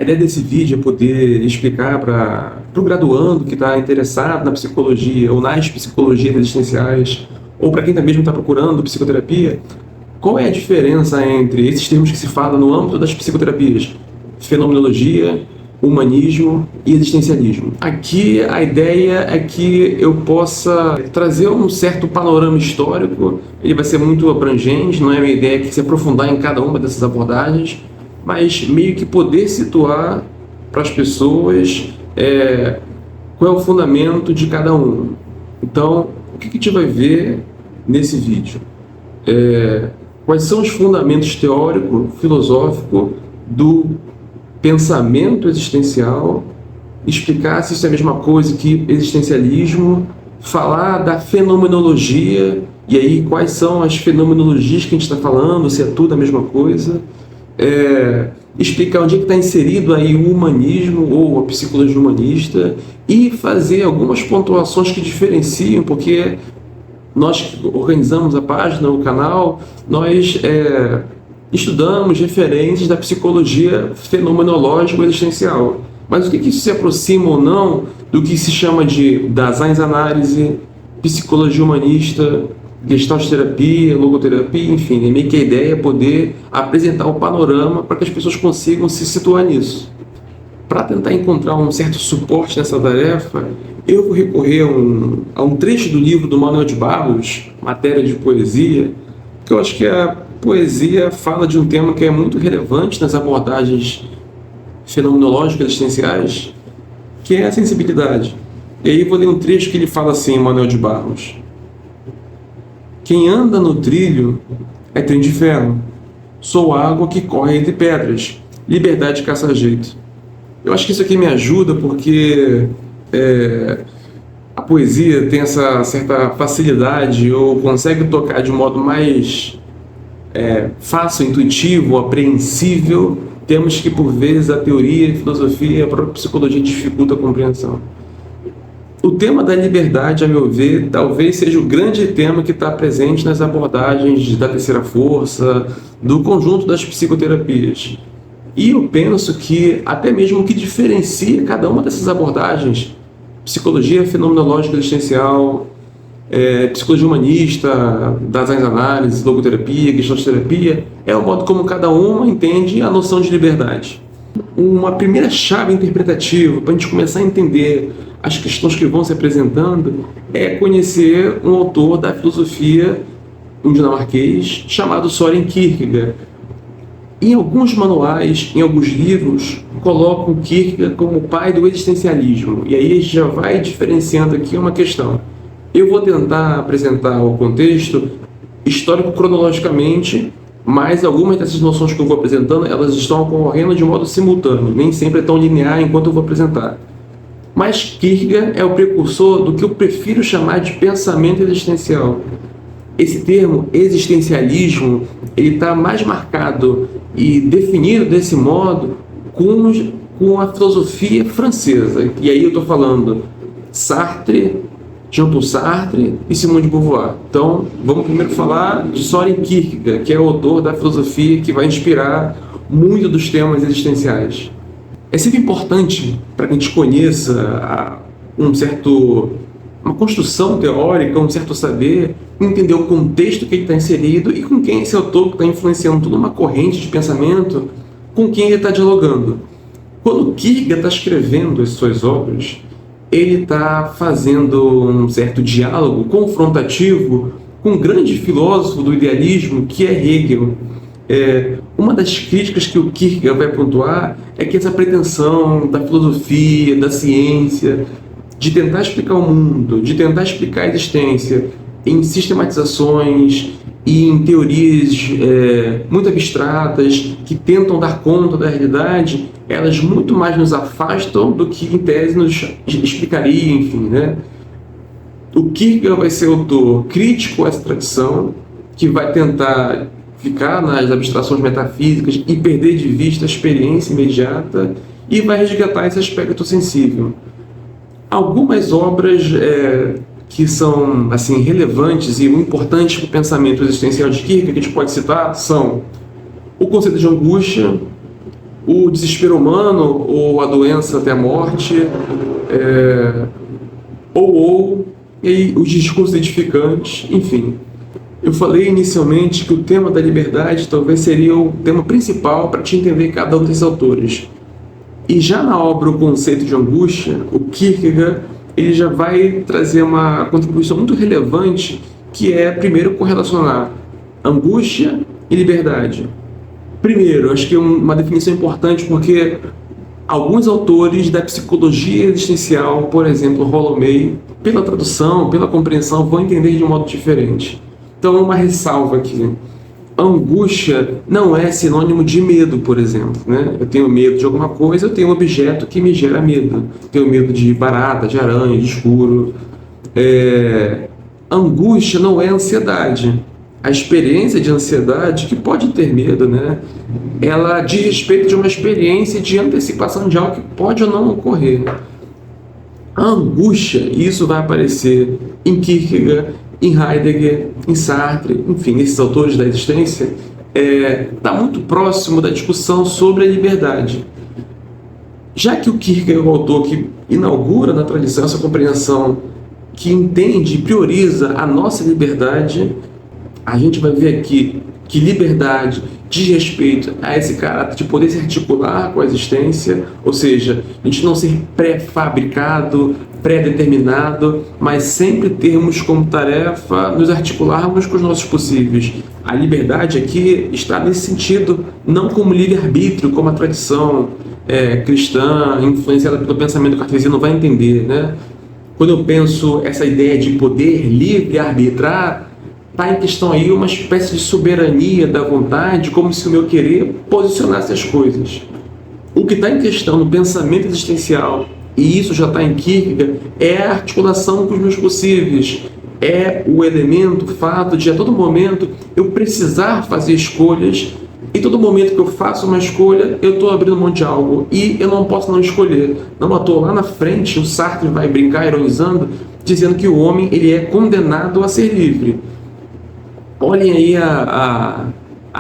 A ideia desse vídeo é poder explicar para o graduando que está interessado na psicologia ou nas psicologias existenciais, ou para quem mesmo está procurando psicoterapia, qual é a diferença entre esses termos que se fala no âmbito das psicoterapias: fenomenologia, humanismo e existencialismo. Aqui a ideia é que eu possa trazer um certo panorama histórico. Ele vai ser muito abrangente, não é minha ideia que se aprofundar em cada uma dessas abordagens, mas meio que poder situar para as pessoas qual é o fundamento de cada um. Então, o que a gente vai ver nesse vídeo? Quais são os fundamentos teórico, filosófico do pensamento existencial, explicar se isso é a mesma coisa que existencialismo, falar da fenomenologia, e aí quais são as fenomenologias que a gente está falando, se é tudo a mesma coisa, explicar onde é que está inserido aí o humanismo ou a psicologia humanista, e fazer algumas pontuações que diferenciam, porque nós que organizamos a página, o canal, nós estudamos referências da psicologia fenomenológica existencial. Mas o que isso se aproxima ou não do que se chama de Daseinsanálise, psicologia humanista, gestalt terapia, logoterapia, enfim, meio que a ideia é poder apresentar o panorama para que as pessoas consigam se situar nisso. Para tentar encontrar um certo suporte nessa tarefa, eu vou recorrer a um trecho do livro do Manuel de Barros, Matéria de Poesia, que eu acho que a poesia fala de um tema que é muito relevante nas abordagens fenomenológicas existenciais, que é a sensibilidade. E aí eu vou ler um trecho que ele fala assim, Manuel de Barros: quem anda no trilho é trem de ferro, sou água que corre entre pedras, liberdade caça jeito. Eu acho que isso aqui me ajuda porque a poesia tem essa certa facilidade, ou consegue tocar de um modo mais fácil, intuitivo, apreensível, temas que por vezes a teoria, a filosofia e a própria psicologia dificultam a compreensão. O tema da liberdade, a meu ver, talvez seja o grande tema que está presente nas abordagens da terceira força, do conjunto das psicoterapias. E eu penso que até mesmo o que diferencia cada uma dessas abordagens, psicologia fenomenológica existencial, psicologia humanista, Daseinsanálise, logoterapia, gestalt terapia, é o modo como cada uma entende a noção de liberdade. Uma primeira chave interpretativa para a gente começar a entender as questões que vão se apresentando é conhecer um autor da filosofia, um dinamarquês, chamado Søren Kierkegaard. Em alguns manuais, em alguns livros, colocam Kierkegaard como o pai do existencialismo. E aí a gente já vai diferenciando aqui uma questão. Eu vou tentar apresentar o contexto histórico cronologicamente, mas algumas dessas noções que eu vou apresentando, elas estão ocorrendo de modo simultâneo, nem sempre é tão linear enquanto eu vou apresentar. Mas Kierkegaard é o precursor do que eu prefiro chamar de pensamento existencial. Esse termo, existencialismo, ele está mais marcado e definido desse modo com a filosofia francesa. E aí eu estou falando Sartre, Jean-Paul Sartre e Simone de Beauvoir. Então, vamos primeiro falar de Søren Kierkegaard, que é o autor da filosofia que vai inspirar muito dos temas existenciais. É sempre importante para que a gente conheça uma construção teórica, um certo saber, entender o contexto que ele está inserido e com quem esse autor está influenciando toda uma corrente de pensamento, com quem ele está dialogando. Quando Kierkegaard está escrevendo as suas obras, ele está fazendo um certo diálogo confrontativo com um grande filósofo do idealismo, que é Hegel. Uma das críticas que o Kierkegaard vai pontuar é que essa pretensão da filosofia, da ciência, de tentar explicar o mundo, de tentar explicar a existência em sistematizações e em teorias muito abstratas que tentam dar conta da realidade, elas muito mais nos afastam do que em tese nos explicaria, enfim, né? O Kierkegaard vai ser autor crítico a essa tradição, que vai tentar ficar nas abstrações metafísicas e perder de vista a experiência imediata, e vai resgatar esse aspecto sensível. Algumas obras que são assim, relevantes e importantes para o pensamento existencial de Kierkegaard, que a gente pode citar, são O Conceito de Angústia, o desespero humano, ou a doença até a morte, e aí os discursos edificantes, enfim. Eu falei inicialmente que o tema da liberdade talvez seria o tema principal para te entender cada um desses autores. E já na obra O Conceito de Angústia, o Kierkegaard ele já vai trazer uma contribuição muito relevante, que é, primeiro, correlacionar angústia e liberdade. Primeiro, acho que é uma definição importante porque alguns autores da psicologia existencial, por exemplo, Rollo May, pela tradução, pela compreensão, vão entender de um modo diferente. Então, uma ressalva aqui. Angústia não é sinônimo de medo, por exemplo, né? Eu tenho medo de alguma coisa, eu tenho um objeto que me gera medo. Tenho medo de barata, de aranha, de escuro. Angústia não é ansiedade. A experiência de ansiedade, que pode ter medo, né? Ela diz respeito de uma experiência de antecipação de algo que pode ou não ocorrer. A angústia, isso vai aparecer em Kierkegaard, em Heidegger, em Sartre, enfim, esses autores da existência, está muito próximo da discussão sobre a liberdade. Já que o Kierkegaard é o autor que inaugura na tradição essa compreensão que entende e prioriza a nossa liberdade, a gente vai ver aqui que liberdade diz respeito a esse caráter de poder se articular com a existência, ou seja, a gente não ser pré-fabricado, pré-determinado, mas sempre termos como tarefa nos articularmos com os nossos possíveis. A liberdade aqui está nesse sentido, não como livre-arbítrio, como a tradição cristã, influenciada pelo pensamento cartesiano, vai entender, né? Quando eu penso essa ideia de poder livre arbitrar, está em questão aí uma espécie de soberania da vontade, como se o meu querer posicionasse as coisas. O que está em questão no pensamento existencial, e isso já está em Kierkegaard, é a articulação com os meus possíveis, é o elemento, o fato de a todo momento eu precisar fazer escolhas, e todo momento que eu faço uma escolha, eu estou abrindo mão de algo, e eu não posso não escolher. Não à toa, lá na frente, o Sartre vai brincar, ironizando, dizendo que o homem ele é condenado a ser livre. Olhem aí a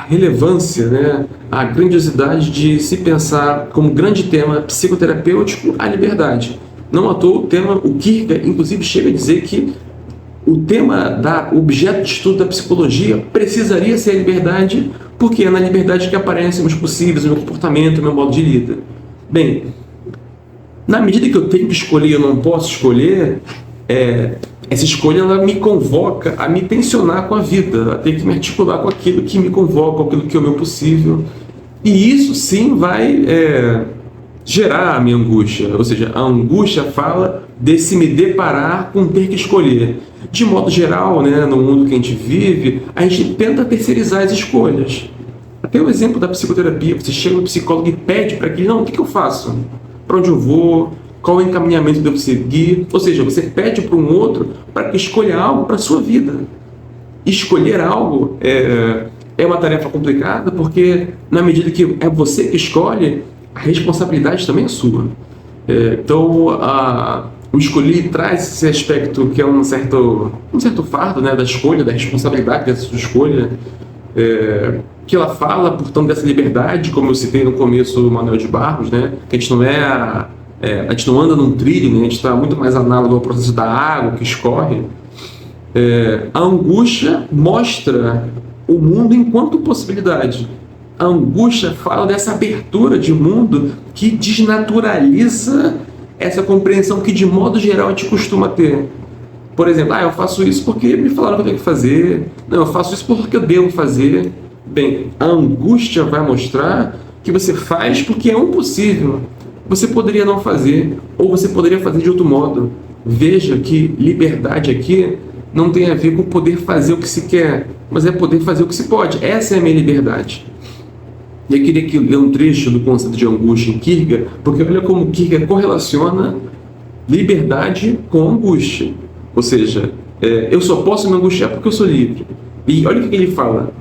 relevância, né? A grandiosidade de se pensar como grande tema psicoterapêutico a liberdade. Não à toa o Kierkegaard, inclusive, chega a dizer que o tema o objeto de estudo da psicologia precisaria ser a liberdade, porque é na liberdade que aparecem os possíveis, o meu comportamento, o meu modo de vida. Bem, na medida que eu tenho que escolher e eu não posso escolher, essa escolha ela me convoca a me tensionar com a vida, a ter que me articular com aquilo que me convoca, com aquilo que é o meu possível. E isso sim vai gerar a minha angústia. Ou seja, a angústia fala de se me deparar com ter que escolher. De modo geral, né, no mundo que a gente vive, a gente tenta terceirizar as escolhas. Até o exemplo da psicoterapia, você chega no psicólogo e pede para que, não, o que eu faço? Para onde eu vou? Qual o encaminhamento que eu devo seguir? Ou seja, você pede para um outro para que escolha algo para a sua vida. Escolher algo é uma tarefa complicada, porque na medida que é você que escolhe, a responsabilidade também é sua. Então, o escolher traz esse aspecto que é um certo fardo, né, da escolha, da responsabilidade dessa sua escolha, que ela fala, portanto, dessa liberdade, como eu citei no começo o Manuel de Barros, né, que a gente não a gente não anda num trilho, né? A gente está muito mais análogo ao processo da água que escorre. A angústia mostra o mundo enquanto possibilidade. A angústia fala dessa abertura de mundo que desnaturaliza essa compreensão que, de modo geral, a gente costuma ter. Por exemplo, eu faço isso porque me falaram que eu tenho que fazer. Não, eu faço isso porque eu devo fazer. Bem, a angústia vai mostrar que você faz porque é impossível. Você poderia não fazer, ou você poderia fazer de outro modo. Veja que liberdade aqui não tem a ver com poder fazer o que se quer, mas é poder fazer o que se pode. Essa é a minha liberdade. E eu queria ler um trecho do conceito de angústia em Kierkegaard, porque olha como Kierkegaard correlaciona liberdade com angústia. Ou seja, eu só posso me angustiar porque eu sou livre. E olha o que ele fala.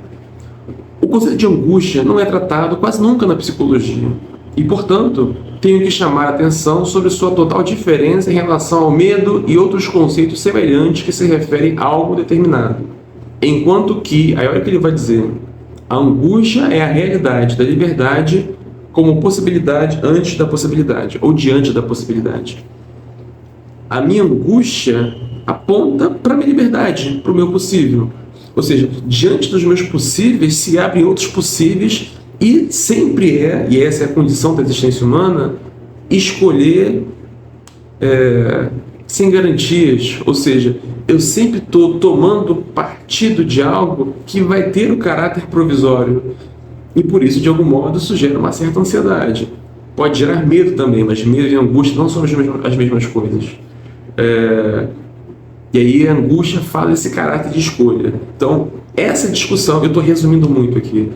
O conceito de angústia não é tratado quase nunca na psicologia. E, portanto, tenho que chamar a atenção sobre sua total diferença em relação ao medo e outros conceitos semelhantes que se referem a algo determinado. Enquanto que, aí olha o que ele vai dizer, a angústia é a realidade da liberdade como possibilidade antes da possibilidade, ou diante da possibilidade. A minha angústia aponta para a minha liberdade, para o meu possível. Ou seja, diante dos meus possíveis se abrem outros possíveis e sempre e essa é a condição da existência humana, escolher sem garantias. Ou seja, eu sempre estou tomando partido de algo que vai ter o caráter provisório. E por isso, de algum modo, isso gera uma certa ansiedade. Pode gerar medo também, mas medo e angústia não são as mesmas coisas. E aí a angústia fala desse caráter de escolha. Então, essa discussão, eu estou resumindo muito aqui,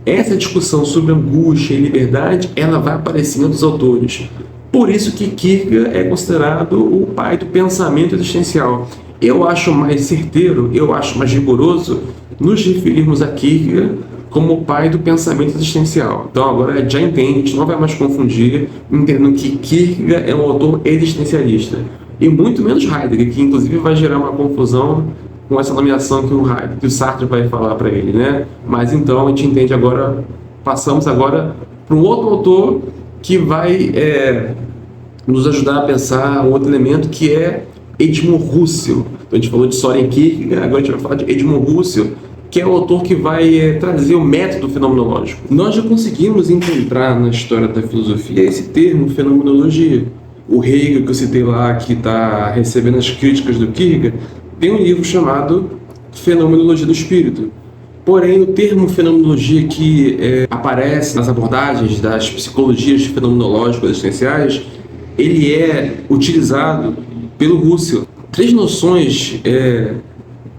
essa discussão sobre angústia e liberdade, ela vai aparecer em outros autores. Por isso que Kierkegaard é considerado o pai do pensamento existencial. Eu acho mais certeiro, eu acho mais rigoroso nos referirmos a Kierkegaard como o pai do pensamento existencial. Então agora já entende, a gente não vai mais confundir, entendendo que Kierkegaard é um autor existencialista. E muito menos Heidegger, que inclusive vai gerar uma confusão com essa nomeação que o Sartre vai falar para ele, né? Mas então a gente entende agora, passamos agora para um outro autor que vai nos ajudar a pensar um outro elemento, que é Edmund Husserl. Então a gente falou de Soren Kierkegaard, agora a gente vai falar de Edmund Husserl, que é o autor que vai trazer o método fenomenológico. Nós já conseguimos encontrar na história da filosofia esse termo, fenomenologia. O Hegel, que eu citei lá, que está recebendo as críticas do Kierkegaard, tem um livro chamado Fenomenologia do Espírito. Porém, o termo fenomenologia que aparece nas abordagens das psicologias fenomenológicas existenciais, ele é utilizado pelo Husserl. Três noções,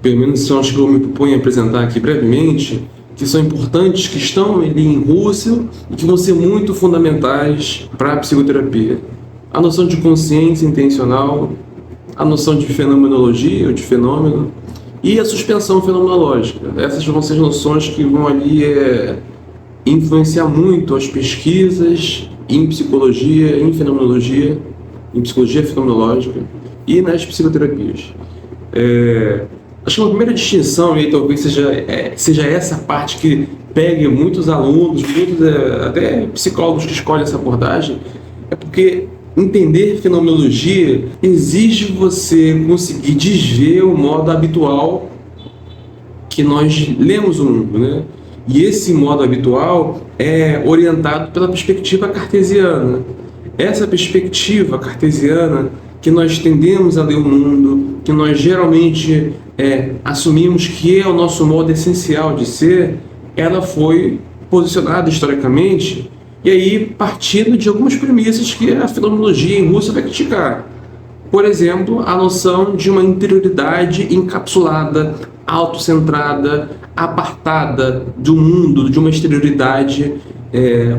pelo menos são as que eu me proponho a apresentar aqui brevemente, que são importantes, que estão ali em Husserl e que vão ser muito fundamentais para a psicoterapia. A noção de consciência intencional, a noção de fenomenologia, ou de fenômeno, e a suspensão fenomenológica. Essas vão ser noções que vão ali influenciar muito as pesquisas em psicologia, em fenomenologia, em psicologia fenomenológica e nas psicoterapias. Acho que uma primeira distinção, e aí talvez seja essa parte que pegue muitos alunos, muitos até psicólogos que escolhem essa abordagem, é porque entender fenomenologia exige você conseguir desver o modo habitual que nós lemos o mundo, né? E esse modo habitual é orientado pela perspectiva cartesiana. Essa perspectiva cartesiana que nós tendemos a ler o mundo, que nós geralmente assumimos que é o nosso modo essencial de ser, ela foi posicionada historicamente e aí partindo de algumas premissas que a fenomenologia em Husserl vai criticar. Por exemplo, a noção de uma interioridade encapsulada, autocentrada, apartada do mundo, de uma exterioridade.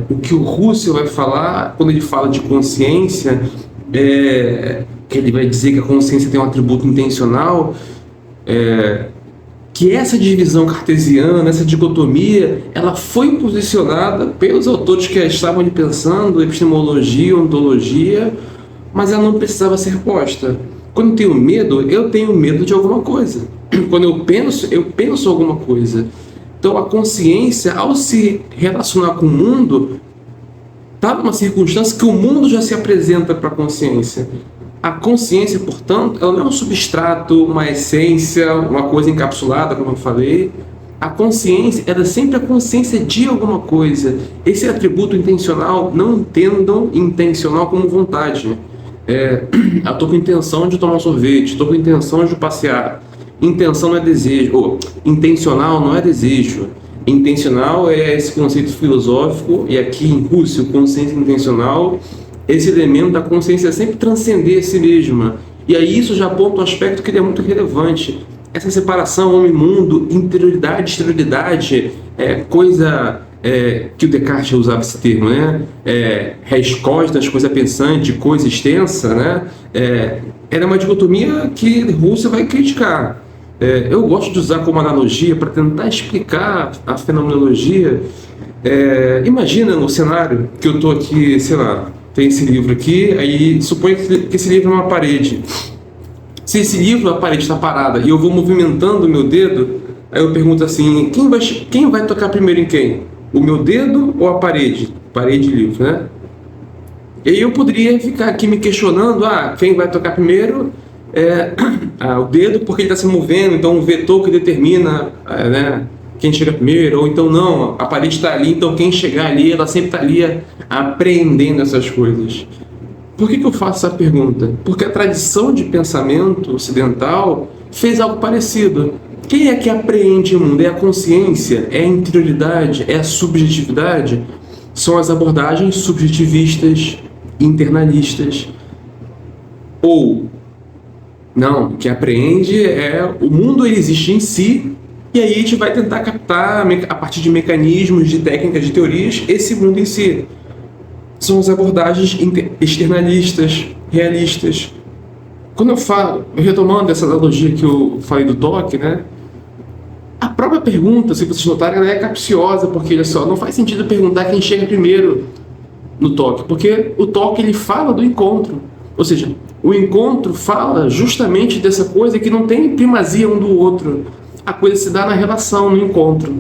O que o Husserl vai falar, quando ele fala de consciência, que ele vai dizer que a consciência tem um atributo intencional, que essa divisão cartesiana, essa dicotomia, ela foi posicionada pelos autores que estavam ali pensando epistemologia, ontologia, mas ela não precisava ser posta. Quando eu tenho medo de alguma coisa. Quando eu penso alguma coisa. Então a consciência, ao se relacionar com o mundo, está numa circunstância que o mundo já se apresenta para a consciência. A consciência, portanto, ela não é um substrato, uma essência, uma coisa encapsulada, como eu falei. A consciência, ela é sempre a consciência de alguma coisa. Esse atributo intencional, não entendam intencional como vontade. Eu estou com intenção de tomar um sorvete, estou com intenção de passear. Intenção não é desejo, intencional não é desejo. Intencional é esse conceito filosófico, e aqui em Husserl, consciência intencional, esse elemento da consciência sempre transcender a si mesma. E aí isso já aponta um aspecto que é muito relevante. Essa separação homem-mundo, interioridade, exterioridade, coisa que o Descartes usava esse termo, né? Res cogitans, coisa pensante, coisa extensa, né? Era uma dicotomia que Husserl vai criticar. Eu gosto de usar como analogia para tentar explicar a fenomenologia. Imagina no cenário que eu estou aqui, sei lá, tem esse livro aqui, aí suponha que esse livro é uma parede. Se esse livro, a parede está parada e eu vou movimentando o meu dedo, aí eu pergunto assim, quem vai tocar primeiro em quem? O meu dedo ou a parede? parede de livro, né? E aí eu poderia ficar aqui me questionando, quem vai tocar primeiro é o dedo porque ele está se movendo, então o vetor que determina né, quem chega primeiro, ou então não, a parede está ali, então quem chegar ali, ela sempre está ali apreendendo essas coisas. Por que eu faço essa pergunta? Porque a tradição de pensamento ocidental fez algo parecido. Quem é que apreende o mundo? É a consciência? É a interioridade? É a subjetividade? São as abordagens subjetivistas, internalistas. Ou, não, o que apreende é o mundo, ele existe em si, e aí a gente vai tentar captar, a partir de mecanismos, de técnicas, de teorias, esse mundo em si. São as abordagens externalistas, realistas. Quando eu falo, retomando essa analogia que eu falei do toque, né? A própria pergunta, se vocês notarem, ela é capciosa, porque olha só, não faz sentido perguntar quem chega primeiro no toque, porque o toque ele fala do encontro. Ou seja, o encontro fala justamente dessa coisa que não tem primazia um do outro. A coisa se dá na relação, no encontro.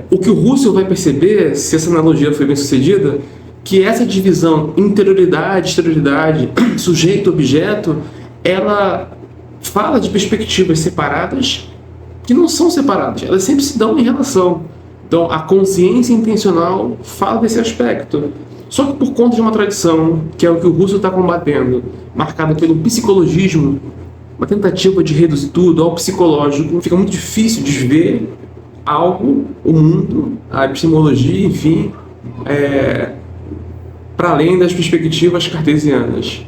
O que o Russell vai perceber, se essa analogia foi bem sucedida, que essa divisão interioridade, exterioridade, sujeito-objeto, ela fala de perspectivas separadas que não são separadas, elas sempre se dão em relação. Então, a consciência intencional fala desse aspecto. Só que por conta de uma tradição, que é o que o Russell está combatendo, marcada pelo psicologismo, uma tentativa de reduzir tudo ao psicológico, fica muito difícil de ver algo, o mundo, a epistemologia, enfim, para além das perspectivas cartesianas.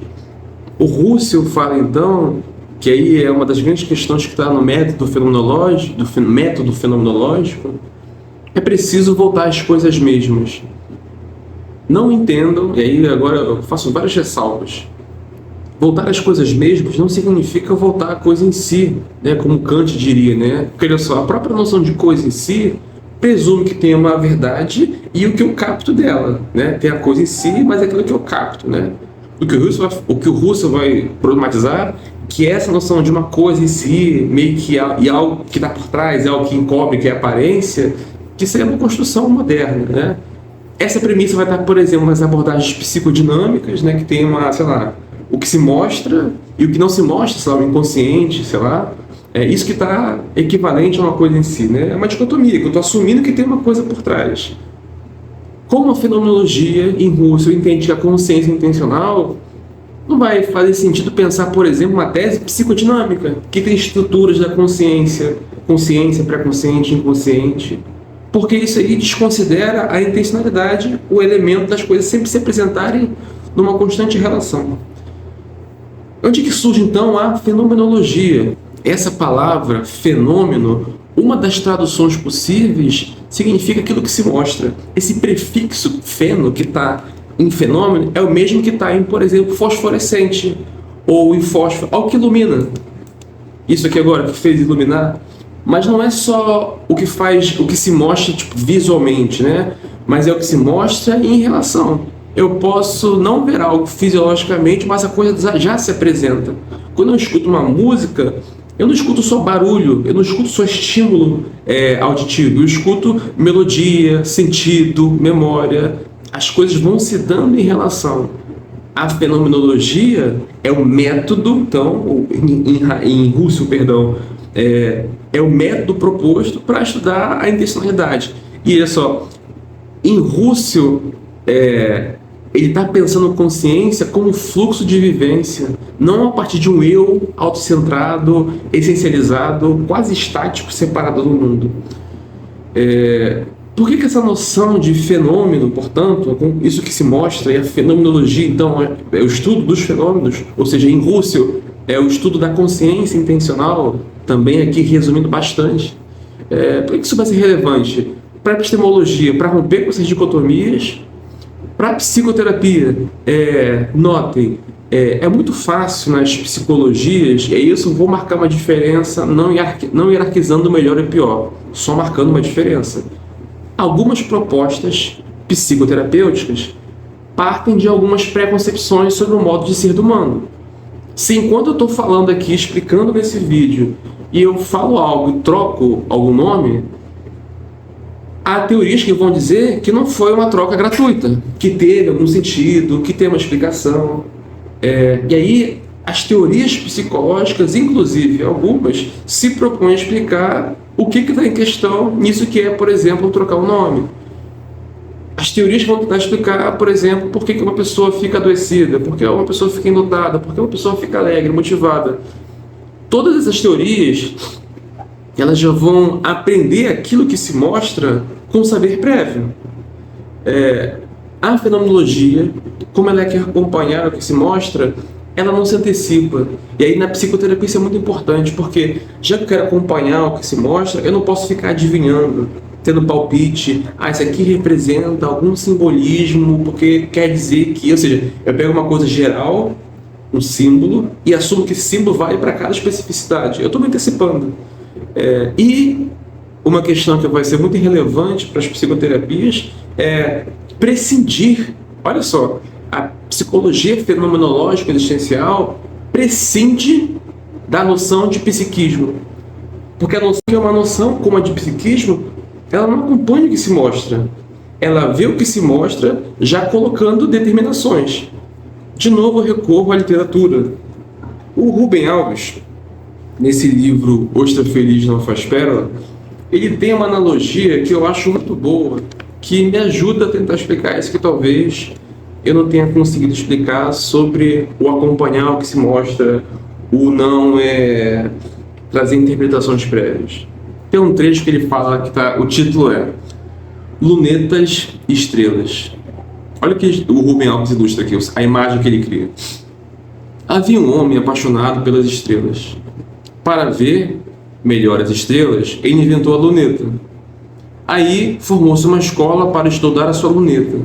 O Russell fala, então, que aí é uma das grandes questões que está no método fenomenológico, é preciso voltar às coisas mesmas. Não entendam, e aí agora eu faço várias ressalvas. Voltar às coisas mesmas não significa voltar à coisa em si, né, como Kant diria, né? Porque olha só, a própria noção de coisa em si presume que tem uma verdade e o que eu capto dela, né? Tem a coisa em si, mas é aquilo que eu capto, né? O que o Russell vai problematizar, que essa noção de uma coisa em si, meio que e algo que está por trás, é algo que encobre, que é aparência, que seria uma construção moderna, né? Essa premissa vai estar, por exemplo, nas abordagens psicodinâmicas, né? Que tem uma, sei lá, o que se mostra e o que não se mostra, sei lá, o inconsciente, sei lá. É isso que está equivalente a uma coisa em si, né? É uma dicotomia, que eu estou assumindo que tem uma coisa por trás. Como a fenomenologia em Russell entende que a consciência intencional, não vai fazer sentido pensar, por exemplo, uma tese psicodinâmica, que tem estruturas da consciência, consciência, pré-consciente, inconsciente, porque isso aí desconsidera a intencionalidade, o elemento das coisas sempre se apresentarem numa constante relação. Onde que surge, então, a fenomenologia? Essa palavra, fenômeno, uma das traduções possíveis significa aquilo que se mostra. Esse prefixo feno, que está em fenômeno, é o mesmo que está em, por exemplo, fosforescente, ou em fósforo, algo que ilumina. Isso aqui agora, que fez iluminar. Mas não é só o que faz, o que se mostra tipo, visualmente, né? Mas é o que se mostra em relação. Eu posso não ver algo fisiologicamente, mas a coisa já se apresenta. Quando eu escuto uma música, eu não escuto só barulho, eu não escuto só estímulo auditivo, eu escuto melodia, sentido, memória. As coisas vão se dando em relação. A fenomenologia é o método, então, em Russell, perdão, é o método proposto para estudar a intencionalidade. E olha só, em Russell, ele está pensando consciência como fluxo de vivência, não a partir de um eu autocentrado, essencializado, quase estático, separado do mundo. Por que essa noção de fenômeno, portanto, isso que se mostra, e a fenomenologia, então, é o estudo dos fenômenos, ou seja, em Russell, é o estudo da consciência intencional, também aqui resumindo bastante. Por que isso vai ser relevante? Para a epistemologia, para romper com essas dicotomias. Para a psicoterapia, notem, é muito fácil nas psicologias, e é isso, vou marcar uma diferença, não hierarquizando o melhor e pior, só marcando uma diferença. Algumas propostas psicoterapêuticas partem de algumas preconcepções sobre o modo de ser do humano. Se enquanto eu estou falando aqui, explicando nesse vídeo, e eu falo algo e troco algum nome, Há teorias que vão dizer que não foi uma troca gratuita, que teve algum sentido, que tem uma explicação. E aí, as teorias psicológicas, inclusive algumas, se propõem a explicar o que está em questão nisso que é, por exemplo, trocar o nome. As teorias vão tentar explicar, por exemplo, por que uma pessoa fica adoecida, por que uma pessoa fica enlutada, por que uma pessoa fica alegre, motivada. Todas essas teorias, elas já vão aprender aquilo que se mostra com saber prévio. A fenomenologia, como ela quer acompanhar o que se mostra, ela não se antecipa. E aí na psicoterapia isso é muito importante, porque já que eu quero acompanhar o que se mostra, eu não posso ficar adivinhando, tendo palpite, isso aqui representa algum simbolismo, porque quer dizer que... Ou seja, eu pego uma coisa geral, um símbolo, e assumo que esse símbolo vale para cada especificidade. Eu estou me antecipando. E uma questão que vai ser muito relevante para as psicoterapias é prescindir. Olha só, a psicologia fenomenológica existencial prescinde da noção de psiquismo. Porque a noção é uma noção como a de psiquismo, ela não acompanha o que se mostra. Ela vê o que se mostra já colocando determinações. De novo, eu recorro à literatura. O Rubem Alves, nesse livro Ostra Feliz Não Faz Pérola, ele tem uma analogia que eu acho muito boa, que me ajuda a tentar explicar isso que talvez eu não tenha conseguido explicar sobre o acompanhar o que se mostra, o não trazer interpretações prévias. Tem um trecho que ele fala, o título é Lunetas e Estrelas. Olha o que o Rubem Alves ilustra aqui, a imagem que ele cria. Havia um homem apaixonado pelas estrelas. Para ver melhor as estrelas, ele inventou a luneta. Aí formou-se uma escola para estudar a sua luneta,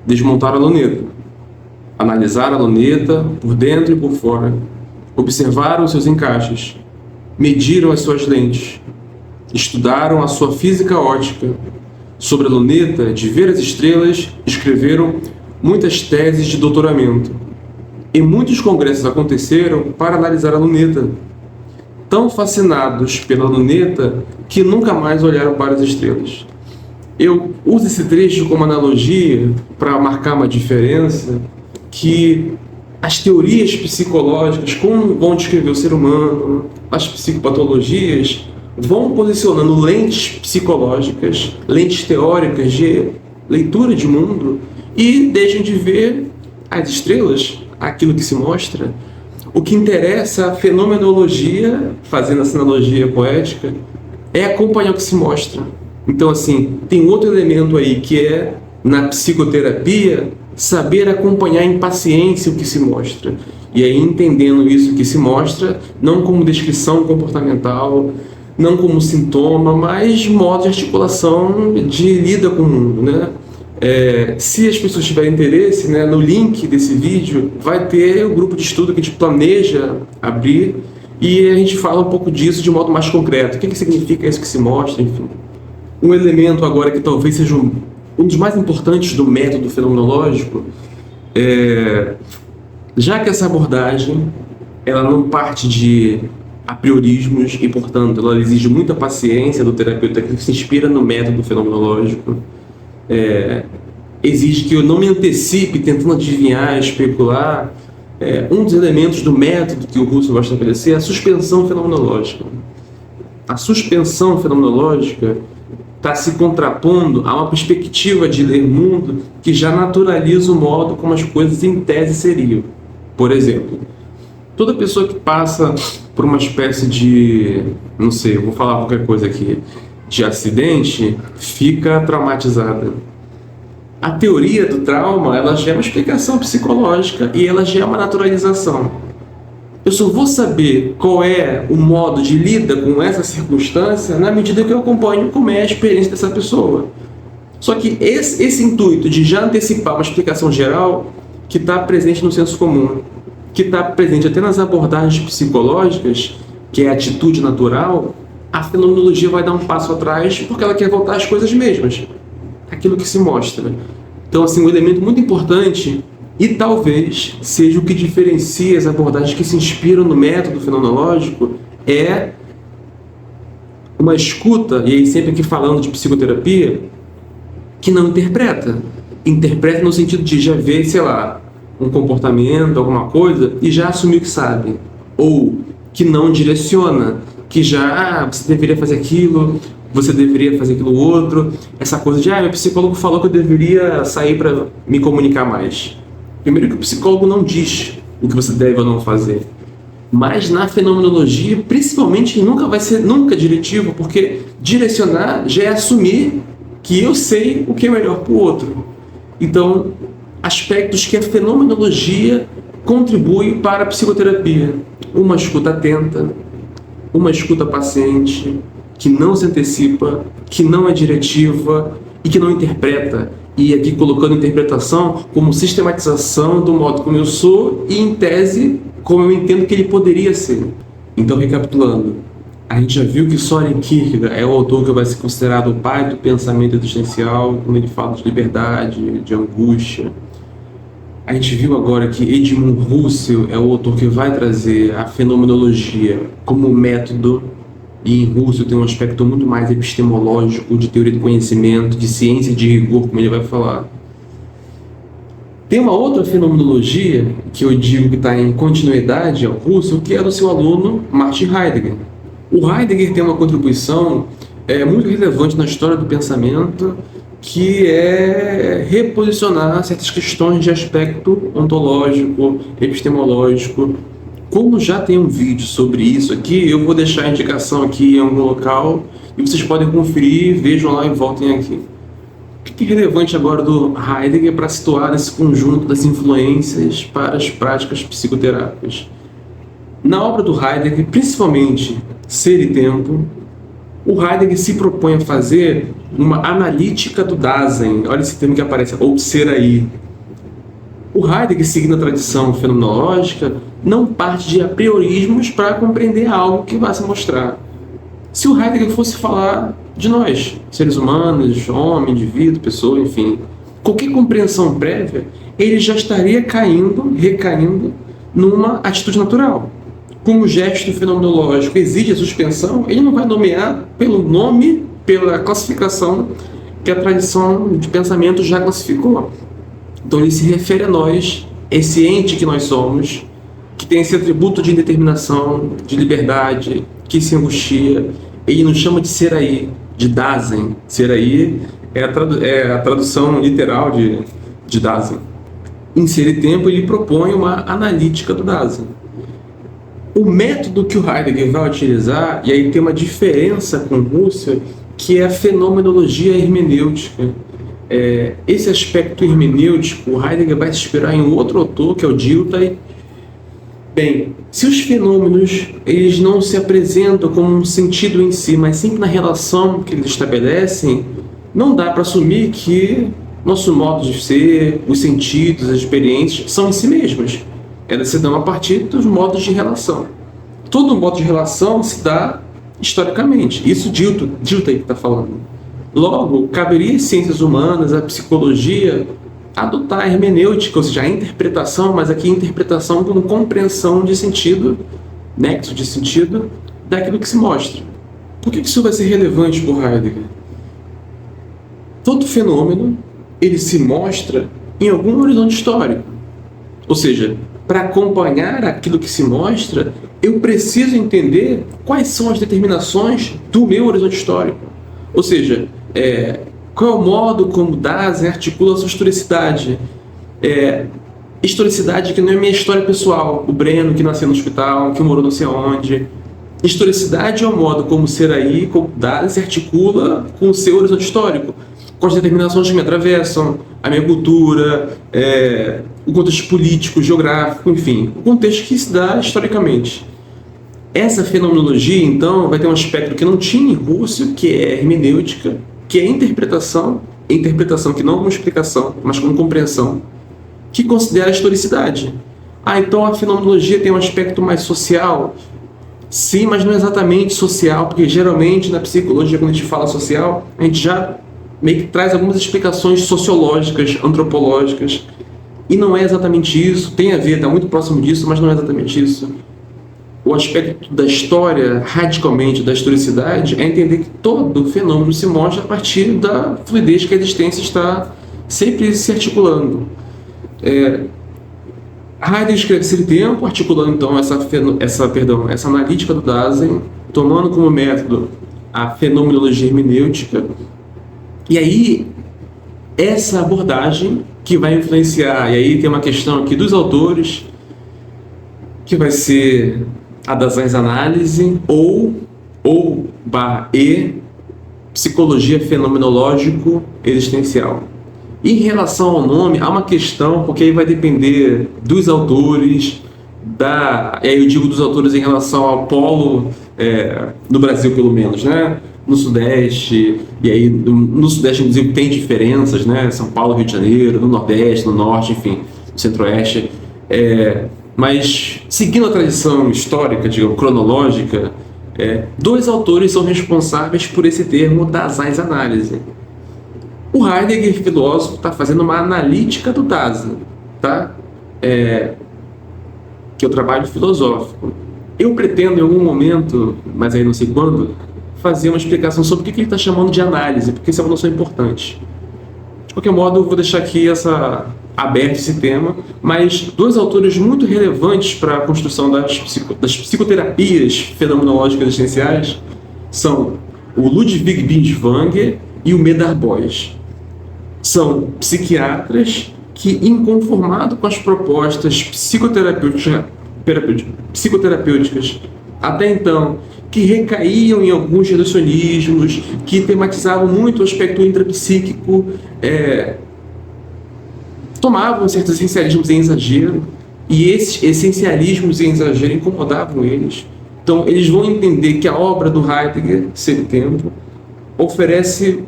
desmontar a luneta, analisar a luneta por dentro e por fora, observaram os seus encaixes, mediram as suas lentes, estudaram a sua física ótica. Sobre a luneta, de ver as estrelas, escreveram muitas teses de doutoramento. E muitos congressos aconteceram para analisar a luneta. Tão fascinados pela luneta que nunca mais olharam para as estrelas. Eu uso esse trecho como analogia para marcar uma diferença que as teorias psicológicas, como vão descrever o ser humano, as psicopatologias, vão posicionando lentes psicológicas, lentes teóricas de leitura de mundo e deixam de ver as estrelas, aquilo que se mostra. O que interessa a fenomenologia, fazendo essa analogia poética, é acompanhar o que se mostra. Então, assim, tem outro elemento aí que é, na psicoterapia, saber acompanhar em paciência o que se mostra. E aí, entendendo isso que se mostra, não como descrição comportamental, não como sintoma, mas modo de articulação de lida com o mundo, né? Se as pessoas tiverem interesse, né, no link desse vídeo vai ter o grupo de estudo que a gente planeja abrir e a gente fala um pouco disso de modo mais concreto. O que significa isso que se mostra, enfim. Um elemento agora que talvez seja um dos mais importantes do método fenomenológico já que essa abordagem ela não parte de apriorismos e, portanto, ela exige muita paciência do terapeuta que se inspira no método fenomenológico. Exige que eu não me antecipe tentando adivinhar, especular. Um dos elementos do método que o Russell vai estabelecer é a suspensão fenomenológica. A suspensão fenomenológica está se contrapondo a uma perspectiva de ler mundo que já naturaliza o modo como as coisas em tese seriam. Por exemplo, toda pessoa que passa por uma espécie de, não sei, eu vou falar qualquer coisa aqui, de acidente, fica traumatizada. A teoria do trauma, ela já é uma explicação psicológica e ela já é uma naturalização. Eu só vou saber qual é o modo de lida com essa circunstância na medida que eu acompanho como é a experiência dessa pessoa. Só que esse intuito de já antecipar uma explicação geral que está presente no senso comum, que está presente até nas abordagens psicológicas, que é a atitude natural, a fenomenologia vai dar um passo atrás porque ela quer voltar às coisas mesmas, aquilo que se mostra. Então, assim, um elemento muito importante e talvez seja o que diferencia as abordagens que se inspiram no método fenomenológico é uma escuta, e aí sempre aqui falando de psicoterapia, que não interpreta. Interpreta no sentido de já ver, sei lá, um comportamento, alguma coisa, e já assumiu que sabe. Ou que não direciona, que já, você deveria fazer aquilo, você deveria fazer aquilo outro. Essa coisa de, meu psicólogo falou que eu deveria sair para me comunicar mais. Primeiro que o psicólogo não diz o que você deve ou não fazer. Mas na fenomenologia, principalmente, nunca vai ser diretivo, porque direcionar já é assumir que eu sei o que é melhor para o outro. Então, aspectos que a fenomenologia contribui para a psicoterapia. Uma escuta atenta, uma escuta paciente, que não se antecipa, que não é diretiva e que não interpreta. E aqui colocando interpretação como sistematização do modo como eu sou e, em tese, como eu entendo que ele poderia ser. Então, recapitulando, a gente já viu que Soren Kierkegaard é o autor que vai ser considerado o pai do pensamento existencial, quando ele fala de liberdade, de angústia. A gente viu agora que Edmund Husserl é o autor que vai trazer a fenomenologia como método, e em Husserl tem um aspecto muito mais epistemológico, de teoria do conhecimento, de ciência de rigor, como ele vai falar. Tem uma outra fenomenologia que eu digo que está em continuidade ao Husserl, que é do seu aluno Martin Heidegger. O Heidegger tem uma contribuição muito relevante na história do pensamento, que é reposicionar certas questões de aspecto ontológico, epistemológico. Como já tem um vídeo sobre isso aqui, eu vou deixar a indicação aqui em algum local e vocês podem conferir, vejam lá e voltem aqui. O que é relevante agora do Heidegger para situar esse conjunto das influências para as práticas psicoterápicas? Na obra do Heidegger, principalmente Ser e Tempo, o Heidegger se propõe a fazer uma analítica do Dasein. Olha esse termo que aparece, ou ser aí. O Heidegger, seguindo a tradição fenomenológica, não parte de apriorismos para compreender algo que vai se mostrar. Se o Heidegger fosse falar de nós, seres humanos, homem, indivíduo, pessoa, enfim, qualquer compreensão prévia, ele já estaria recaindo numa atitude natural. Como o gesto fenomenológico exige a suspensão, ele não vai nomear pelo nome, pela classificação que a tradição de pensamento já classificou. Então ele se refere a nós, esse ente que nós somos, que tem esse atributo de indeterminação, de liberdade, que se angustia. Ele nos chama de ser aí, de Dasein. Ser aí é a tradução literal de Dasein. Em Ser e Tempo, ele propõe uma analítica do Dasein. O método que o Heidegger vai utilizar, e aí tem uma diferença com Husserl, que é a fenomenologia hermenêutica. Esse aspecto hermenêutico, o Heidegger vai se inspirar em um outro autor, que é o Dilthey. Bem, se os fenômenos eles não se apresentam como um sentido em si, mas sempre na relação que eles estabelecem, não dá para assumir que nosso modo de ser, os sentidos, as experiências, são em si mesmos. Elas se dão a partir dos modos de relação. Todo modo de relação se dá historicamente. Isso Dilthey está falando. Logo, caberia às ciências humanas, à psicologia, adotar a hermenêutica, ou seja, a interpretação, mas aqui a interpretação como compreensão de sentido, nexo de sentido, daquilo que se mostra. Por que isso vai ser relevante para o Heidegger? Todo fenômeno, ele se mostra em algum horizonte histórico. Ou seja, para acompanhar aquilo que se mostra, eu preciso entender quais são as determinações do meu horizonte histórico. Ou seja, qual é o modo como Dasein articula a sua historicidade. Historicidade que não é minha história pessoal. O Breno que nasceu no hospital, que morou não sei onde. Historicidade é o modo como Ser aí, como Dasein se articula com o seu horizonte histórico. Com as determinações que me atravessam, a minha cultura, o contexto político, geográfico, enfim, o contexto que se dá historicamente. Essa fenomenologia, então, vai ter um aspecto que não tinha em Husserl, que é a hermenêutica, que é a interpretação que não como explicação, mas como compreensão, que considera a historicidade. Então a fenomenologia tem um aspecto mais social? Sim, mas não é exatamente social, porque geralmente na psicologia, quando a gente fala social, a gente já meio que traz algumas explicações sociológicas, antropológicas, e não é exatamente isso, tem a ver, está muito próximo disso, mas não é exatamente isso. o aspecto da história, radicalmente, da historicidade, é entender que todo fenômeno se mostra a partir da fluidez que a existência está sempre se articulando. Heidegger escreve Ser e Tempo, articulando então essa analítica do Dasein, tomando como método a fenomenologia hermenêutica, e aí essa abordagem que vai influenciar, e aí tem uma questão aqui dos autores, que vai ser a Daseinsanálise ou psicologia fenomenológico-existencial. Em relação ao nome, há uma questão, porque aí vai depender dos autores, e aí eu digo dos autores em relação ao polo, no Brasil pelo menos, né? No Sudeste, e aí no Sudeste inclusive tem diferenças, né? São Paulo, Rio de Janeiro, no Nordeste, no Norte, enfim, no Centro-Oeste. Mas, seguindo a tradição histórica, digamos, cronológica, dois autores são responsáveis por esse termo Daseinsanálise. O Heidegger, filósofo, está fazendo uma analítica do Dasein, tá? Que é o trabalho filosófico. Eu pretendo, em algum momento, mas aí não sei quando, fazer uma explicação sobre o que ele está chamando de análise, porque isso é uma noção importante. De qualquer modo, eu vou deixar aqui aberto esse tema, mas dois autores muito relevantes para a construção das psicoterapias fenomenológicas existenciais são o Ludwig Binswanger e o Medard Boyce. São psiquiatras que, inconformados com as propostas psicoterapêuticas até então, que recaíam em alguns reducionismos, que tematizavam muito o aspecto intrapsíquico, tomavam certos essencialismos em exagero, e esses essencialismos em exagero incomodavam eles. Então, eles vão entender que a obra do Heidegger, Ser e Tempo, oferece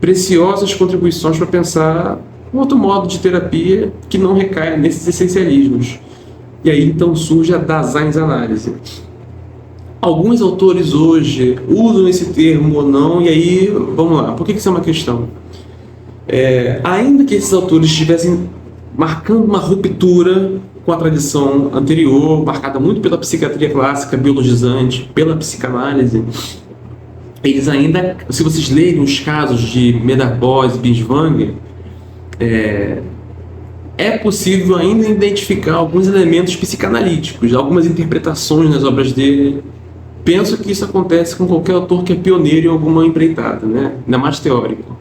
preciosas contribuições para pensar um outro modo de terapia que não recaia nesses essencialismos. E aí, então, surge a Daseinsanálise. Alguns autores hoje usam esse termo ou não, e aí, vamos lá, por que isso é uma questão? Ainda que esses autores estivessem marcando uma ruptura com a tradição anterior, marcada muito pela psiquiatria clássica, biologizante, pela psicanálise, eles ainda, se vocês lerem os casos de Medard Boyce e Binswanger, é possível ainda identificar alguns elementos psicanalíticos, algumas interpretações nas obras dele. Penso que isso acontece com qualquer autor que é pioneiro em alguma empreitada, né? Ainda mais teórico.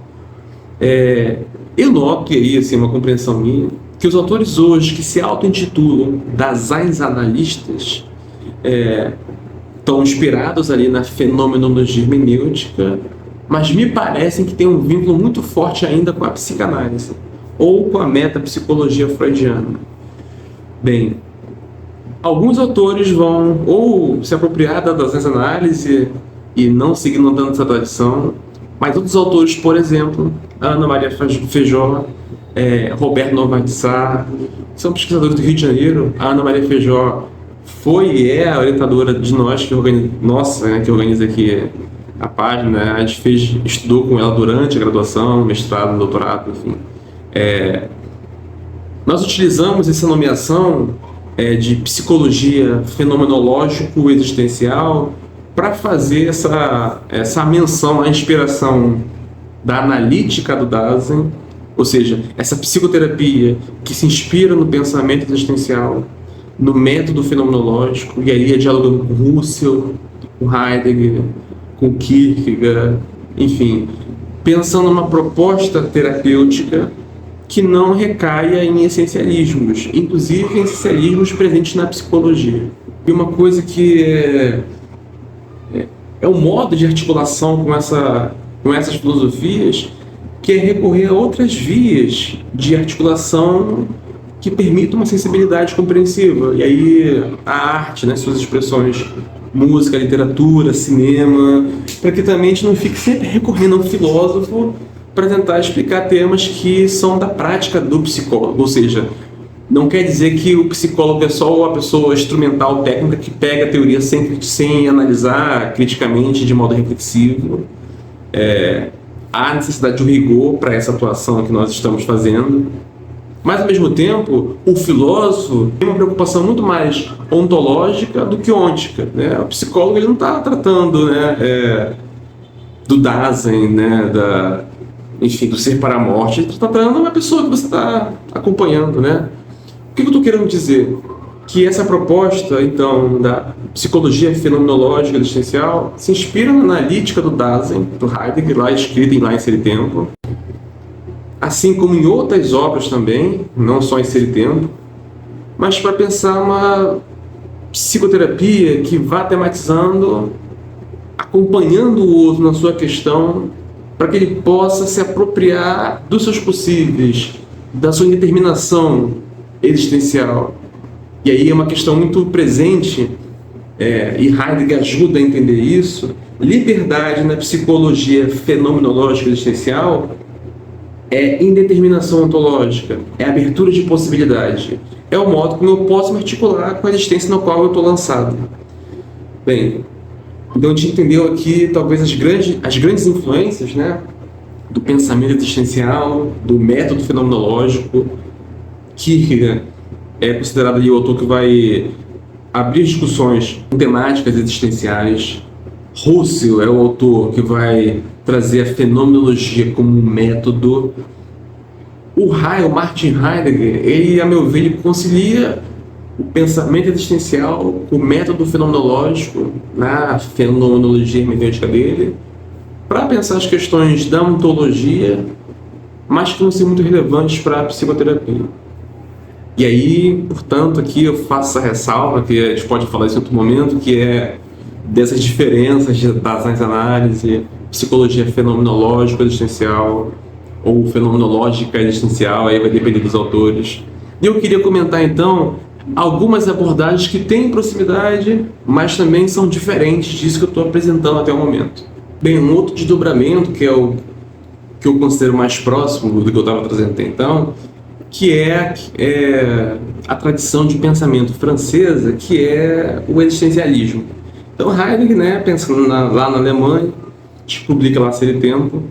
Eu noto, e aí assim, uma compreensão minha, que os autores hoje que se auto-intitulam Daseinsanalistas estão inspirados ali na fenomenologia hermenêutica, mas me parecem que tem um vínculo muito forte ainda com a psicanálise ou com a metapsicologia freudiana. Bem, alguns autores vão ou se apropriar da Daseinsanálise e não seguindo tanto essa tradição, mas outros autores, por exemplo, Ana Maria Feijó, Roberto Novatzar, são pesquisadores do Rio de Janeiro. A Ana Maria Feijó foi e é a orientadora de nós, que organiza aqui a página. A gente estudou com ela durante a graduação, mestrado, doutorado, enfim. Nós utilizamos essa nomeação de psicologia fenomenológico-existencial para fazer essa menção à inspiração da analítica do Dasein, ou seja, essa psicoterapia que se inspira no pensamento existencial, no método fenomenológico, e aí dialogando com Husserl, com Heidegger, com Kierkegaard, enfim, pensando numa proposta terapêutica que não recaia em essencialismos, inclusive em essencialismos presentes na psicologia. E uma coisa que é um modo de articulação com essas filosofias, que é recorrer a outras vias de articulação que permitam uma sensibilidade compreensiva. E aí a arte, né, suas expressões, música, literatura, cinema, para que também a gente não fique sempre recorrendo ao filósofo para tentar explicar temas que são da prática do psicólogo. Ou seja, não quer dizer que o psicólogo é só a pessoa instrumental, técnica, que pega a teoria sem analisar criticamente, de modo reflexivo. Há necessidade de um rigor para essa atuação que nós estamos fazendo. Mas, ao mesmo tempo, o filósofo tem uma preocupação muito mais ontológica do que ôntica, né? O psicólogo ele não está tratando, né, do Dasein, né, enfim, do ser para a morte. Ele está tratando uma pessoa que você está acompanhando, né? O que eu estou querendo dizer? Que essa proposta, então, da psicologia fenomenológica existencial se inspira na analítica do Dasein, do Heidegger, lá escrita em Lá em Ser e Tempo, assim como em outras obras também, não só em Ser e Tempo, mas para pensar uma psicoterapia que vá tematizando, acompanhando o outro na sua questão, para que ele possa se apropriar dos seus possíveis, da sua indeterminação existencial. E aí é uma questão muito presente, e Heidegger ajuda a entender isso. Liberdade na psicologia fenomenológica existencial é indeterminação ontológica, é abertura de possibilidade, é o modo como eu posso me articular com a existência na qual eu estou lançado. Bem, então a gente entendeu aqui talvez as grandes influências, né, do pensamento existencial, do método fenomenológico. Kierkegaard é considerado ali o autor que vai abrir discussões com temáticas existenciais. Russell é o autor que vai trazer a fenomenologia como um método. O Martin Heidegger, ele, a meu ver, ele concilia o pensamento existencial com o método fenomenológico na fenomenologia hermenêutica dele, para pensar as questões da ontologia, mas que não são muito relevantes para a psicoterapia. E aí, portanto, aqui eu faço essa ressalva, que a gente pode falar isso em outro momento, que é dessas diferenças das análises, psicologia fenomenológica existencial ou fenomenológica existencial, aí vai depender dos autores. E eu queria comentar, então, algumas abordagens que têm proximidade, mas também são diferentes disso que eu estou apresentando até o momento. Bem, um outro desdobramento, que é o que eu considero mais próximo do que eu estava trazendo até então, que é a tradição de pensamento francesa, que é o existencialismo. Então Heidegger, né, pensando lá na Alemanha, a gente publica Lá Ser e Tempo.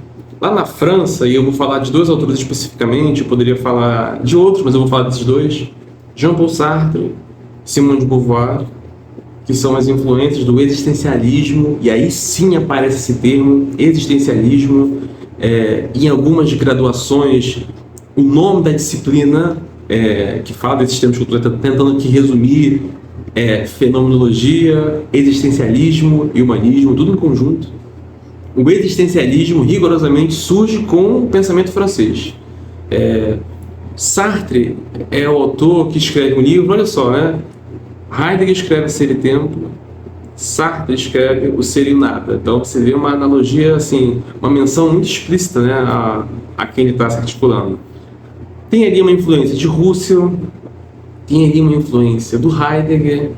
Lá na França, e eu vou falar de dois autores especificamente, eu poderia falar de outros, mas eu vou falar desses dois, Jean-Paul Sartre, Simone de Beauvoir, que são as influências do existencialismo, e aí sim aparece esse termo, existencialismo. Em algumas graduações, o nome da disciplina que fala desses termos que eu estou tentando aqui resumir é fenomenologia, existencialismo e humanismo, tudo em conjunto. O existencialismo rigorosamente surge com o pensamento francês. Sartre é o autor que escreve um livro, olha só, né? Heidegger escreve Ser e Tempo, Sartre escreve O Ser e o Nada. Então você vê uma analogia, assim, uma menção muito explícita, né, a quem ele está se articulando. Tem ali uma influência de Russell, tem ali uma influência do Heidegger,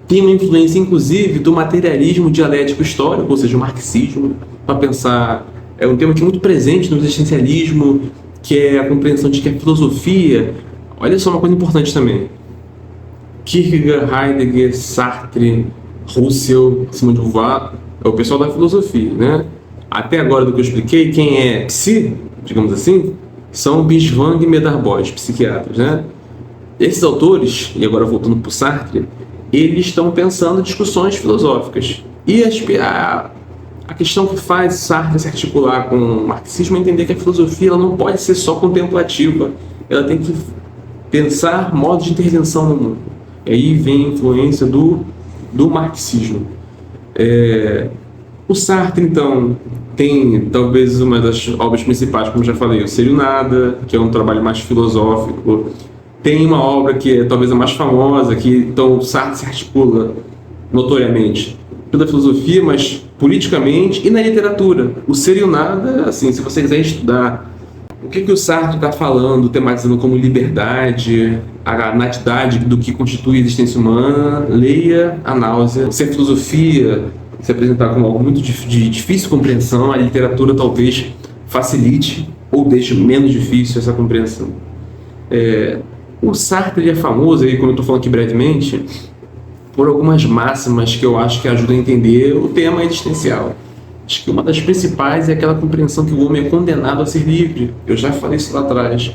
tem uma influência, inclusive, do materialismo dialético histórico, ou seja, o marxismo, para pensar. É um tema que é muito presente no existencialismo, que é a compreensão de que a filosofia. Olha só uma coisa importante também. Kierkegaard, Heidegger, Sartre, Russell, Simone de Beauvoir, é o pessoal da filosofia, né? Até agora do que eu expliquei, quem é psi, digamos assim, são Biswang e Medard, psiquiatras, né? Esses autores, e agora voltando para o Sartre, eles estão pensando em discussões filosóficas. E a questão que faz Sartre se articular com o marxismo é entender que a filosofia ela não pode ser só contemplativa, ela tem que pensar modos de intervenção no mundo. E aí vem a influência do marxismo. O Sartre, então, tem talvez uma das obras principais, como já falei, O Ser e o Nada, que é um trabalho mais filosófico. Tem uma obra que é talvez a mais famosa, que então o Sartre se articula notoriamente pela filosofia, mas politicamente e na literatura. O Ser e o Nada, assim, se você quiser estudar o que o Sartre está falando, tematizando como liberdade, a natidade do que constitui a existência humana, leia A Náusea. Se a filosofia se apresentar como algo muito de difícil compreensão, a literatura talvez facilite ou deixe menos difícil essa compreensão. O Sartre é famoso, aí, como eu estou falando aqui brevemente, por algumas máximas que eu acho que ajudam a entender o tema existencial. Acho que uma das principais é aquela compreensão que o homem é condenado a ser livre. Eu já falei isso lá atrás.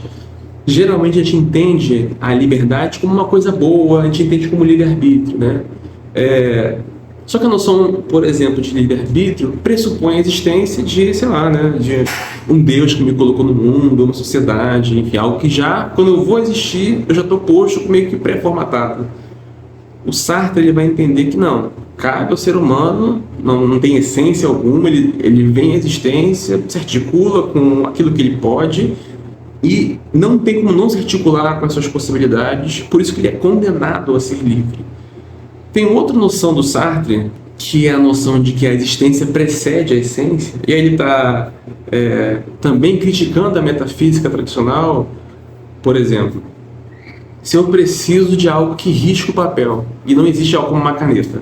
Geralmente a gente entende a liberdade como uma coisa boa, a gente entende como livre-arbítrio, né? Só que a noção, por exemplo, de livre-arbítrio pressupõe a existência de, sei lá, né, de um Deus que me colocou no mundo, uma sociedade, enfim, algo que já, quando eu vou existir, eu já estou posto meio que pré-formatado. O Sartre ele vai entender que não, cabe ao ser humano, não tem essência alguma, ele vem à existência, se articula com aquilo que ele pode e não tem como não se articular com as suas possibilidades, por isso que ele é condenado a ser livre. Tem outra noção do Sartre, que é a noção de que a existência precede a essência, e aí ele está também criticando a metafísica tradicional. Por exemplo, se eu preciso de algo que risque o papel, e não existe algo como uma caneta,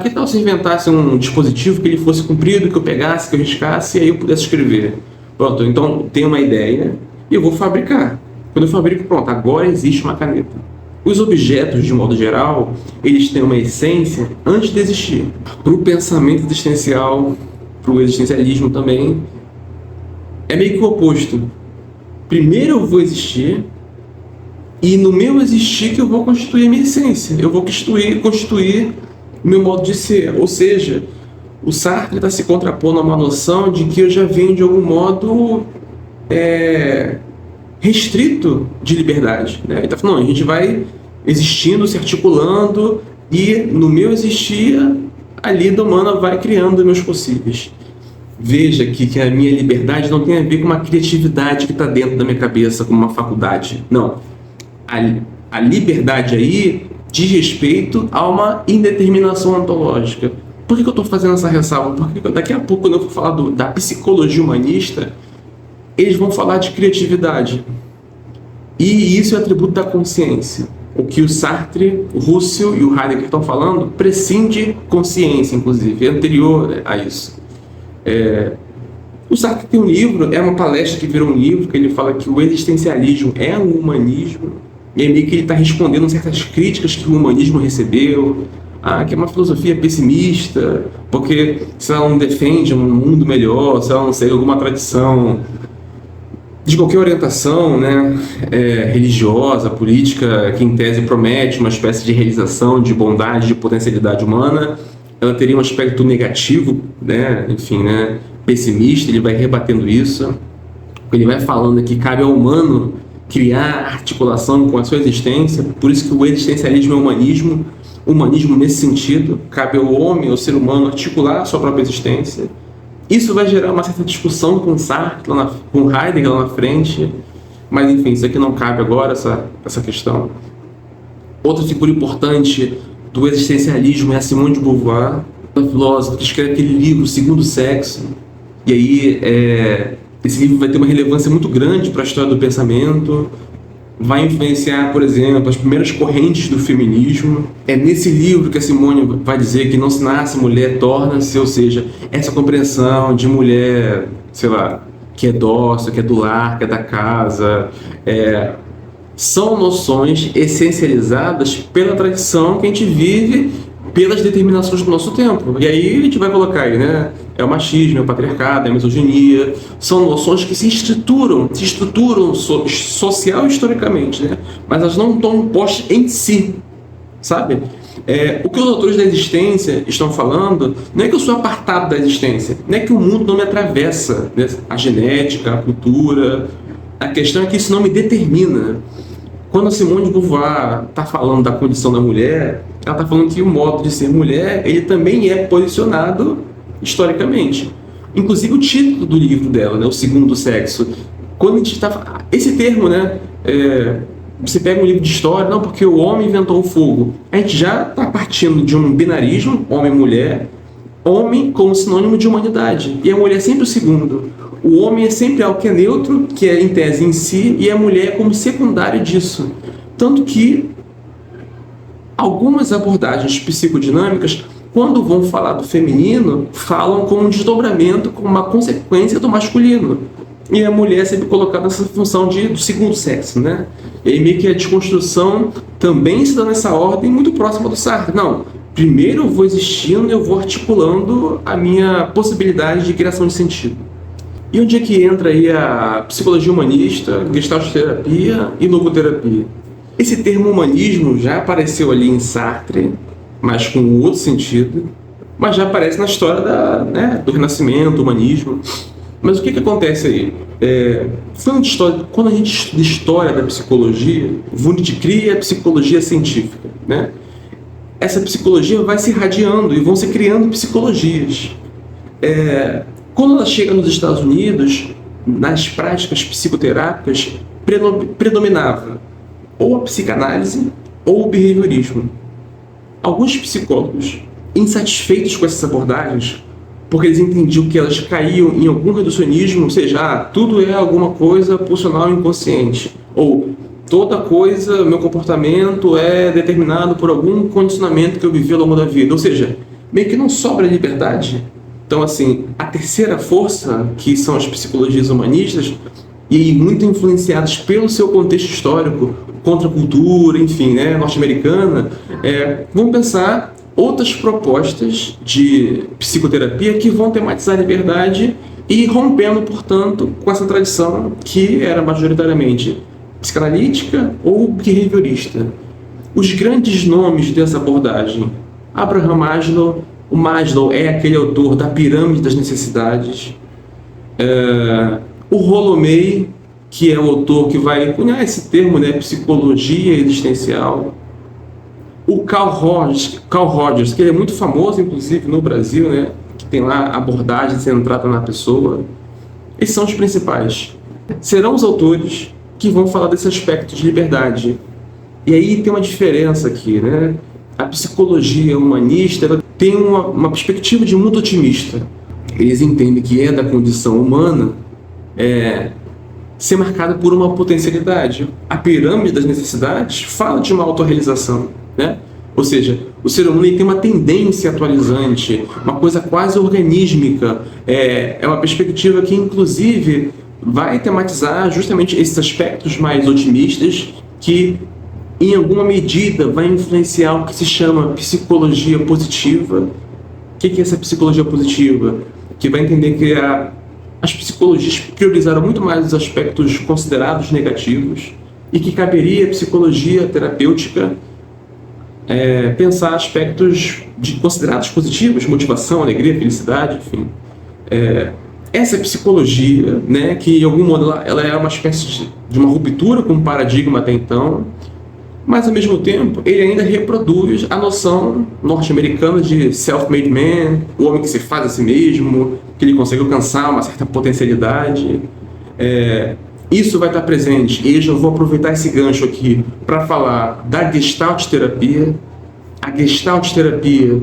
que tal se inventasse um dispositivo que ele fosse comprido, que eu pegasse, que eu riscasse, e aí eu pudesse escrever? Pronto, então tem uma ideia, e eu vou fabricar. Quando eu fabrico, pronto, agora existe uma caneta. Os objetos, de modo geral, eles têm uma essência antes de existir. Para o pensamento existencial, para o existencialismo também, é meio que o oposto. Primeiro eu vou existir, e no meu existir que eu vou constituir a minha essência. Eu vou constituir o meu modo de ser. Ou seja, o Sartre está se contrapondo a uma noção de que eu já venho de algum modo restrito de liberdade, né? Ele está falando, não, a gente vai existindo, se articulando, e no meu existir, a lida humana vai criando meus possíveis. Veja aqui que a minha liberdade não tem a ver com uma criatividade que está dentro da minha cabeça, como uma faculdade. Não. A liberdade aí diz respeito a uma indeterminação ontológica. Por que eu estou fazendo essa ressalva? Porque daqui a pouco, quando eu for falar da psicologia humanista, eles vão falar de criatividade. E isso é atributo da consciência. O que o Sartre, o Russell e o Heidegger estão falando prescinde consciência, inclusive, é anterior a isso. O Sartre tem um livro, é uma palestra que virou um livro, que ele fala que o existencialismo é um humanismo, e é meio que ele está respondendo certas críticas que o humanismo recebeu, que é uma filosofia pessimista, porque se ela não defende um mundo melhor, se ela não segue alguma tradição de qualquer orientação, né, religiosa, política, que em tese promete uma espécie de realização de bondade, de potencialidade humana, ela teria um aspecto negativo, né, enfim, né, pessimista. Ele vai rebatendo isso. Ele vai falando que cabe ao humano criar articulação com a sua existência, por isso que o existencialismo é humanismo. O humanismo, nesse sentido, cabe ao homem, ao ser humano, articular a sua própria existência. Isso vai gerar uma certa discussão com Sartre, com Heidegger lá na frente, mas enfim, isso aqui não cabe agora, essa questão. Outra figura importante do existencialismo é a Simone de Beauvoir, uma filósofa que escreve aquele livro, O Segundo Sexo, e aí esse livro vai ter uma relevância muito grande para a história do pensamento, vai influenciar, por exemplo, as primeiras correntes do feminismo. É nesse livro que a Simone vai dizer que não se nasce mulher, torna-se, ou seja, essa compreensão de mulher, sei lá, que é dócil, que é do lar, que é da casa, são noções essencializadas pela tradição que a gente vive, pelas determinações do nosso tempo. E aí a gente vai colocar aí, né? É o machismo, é o patriarcado, é a misoginia. São noções que se estruturam social e historicamente, né? Mas elas não estão postas em si, sabe? O que os autores da existência estão falando não é que eu sou apartado da existência, não é que o mundo não me atravessa, né? A genética, a cultura. A questão é que isso não me determina. Quando a Simone de Beauvoir está falando da condição da mulher, ela está falando que o modo de ser mulher, ele também é posicionado historicamente. Inclusive o título do livro dela, né, O Segundo Sexo. Quando a gente está... Esse termo, né, você pega um livro de história, não, porque o homem inventou o fogo. A gente já está partindo de um binarismo, homem-mulher, homem como sinônimo de humanidade. E a mulher é sempre o segundo. O homem é sempre algo que é neutro, que é em tese em si, e a mulher é como secundário disso. Tanto que algumas abordagens psicodinâmicas, quando vão falar do feminino, falam como um desdobramento, como uma consequência do masculino. E a mulher é sempre colocada nessa função do segundo sexo, né? E aí meio que a desconstrução também se dá nessa ordem muito próxima do Sartre. Não, primeiro eu vou existindo e eu vou articulando a minha possibilidade de criação de sentido. E onde é que entra aí a psicologia humanista, gestalt terapia e logoterapia? Esse termo humanismo já apareceu ali em Sartre, mas com outro sentido, mas já aparece na história do Renascimento, do humanismo. Mas o que acontece aí? Quando a gente estuda história da psicologia, Wundt cria a psicologia científica, né? Essa psicologia vai se irradiando e vão se criando psicologias. Quando ela chega nos Estados Unidos, nas práticas psicoterápicas, predominava ou a psicanálise ou o behaviorismo. Alguns psicólogos, insatisfeitos com essas abordagens, porque eles entendiam que elas caíam em algum reducionismo, ou seja, tudo é alguma coisa pulsional inconsciente, ou toda coisa, meu comportamento é determinado por algum condicionamento que eu vivi ao longo da vida, ou seja, meio que não sobra liberdade. Então, assim, a terceira força, que são as psicologias humanistas, e muito influenciadas pelo seu contexto histórico, contra a cultura, enfim, norte-americana, vão pensar outras propostas de psicoterapia que vão tematizar a liberdade e rompendo, portanto, com essa tradição que era majoritariamente psicanalítica ou behaviorista. Os grandes nomes dessa abordagem: Abraham Maslow. O Maslow é aquele autor da pirâmide das necessidades. O Rollo May, que é o autor que vai cunhar esse termo, psicologia existencial. O Carl Rogers, que ele é muito famoso, inclusive, no Brasil, que tem lá abordagem centrada na pessoa. Esses são os principais. Serão os autores que vão falar desse aspecto de liberdade. E aí tem uma diferença aqui, A psicologia humanista ela tem uma perspectiva de mundo otimista. Eles entendem que é da condição humana ser marcada por uma potencialidade. A pirâmide das necessidades fala de uma autorrealização, Ou seja, o ser humano tem uma tendência atualizante, uma coisa quase organísmica. É uma perspectiva que, inclusive, vai tematizar justamente esses aspectos mais otimistas que, em alguma medida, vai influenciar o que se chama psicologia positiva. O que é essa psicologia positiva? Que vai entender que as psicologias priorizaram muito mais os aspectos considerados negativos e que caberia à psicologia terapêutica pensar aspectos considerados positivos, motivação, alegria, felicidade, enfim. Essa psicologia, que em algum modo ela é uma espécie de uma ruptura com o paradigma até então, mas ao mesmo tempo ele ainda reproduz a noção norte-americana de self-made man, o homem que se faz a si mesmo, que ele consegue alcançar uma certa potencialidade. Isso vai estar presente, e eu vou aproveitar esse gancho aqui para falar da Gestalt terapia. A Gestalt terapia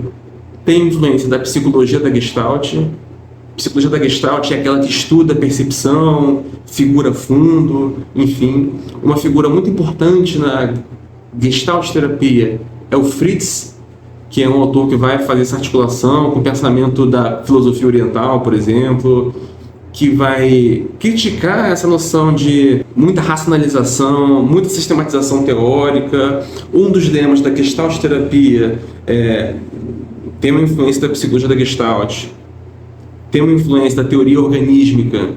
tem influência da psicologia da Gestalt. A psicologia da Gestalt é aquela que estuda percepção, figura fundo, enfim. Uma figura muito importante na Gestalt terapia é o Fritz, que é um autor que vai fazer essa articulação com o pensamento da filosofia oriental, por exemplo, que vai criticar essa noção de muita racionalização, muita sistematização teórica. Um dos lemas da Gestalt terapia tem uma influência da psicologia da Gestalt, tem uma influência da teoria organísmica,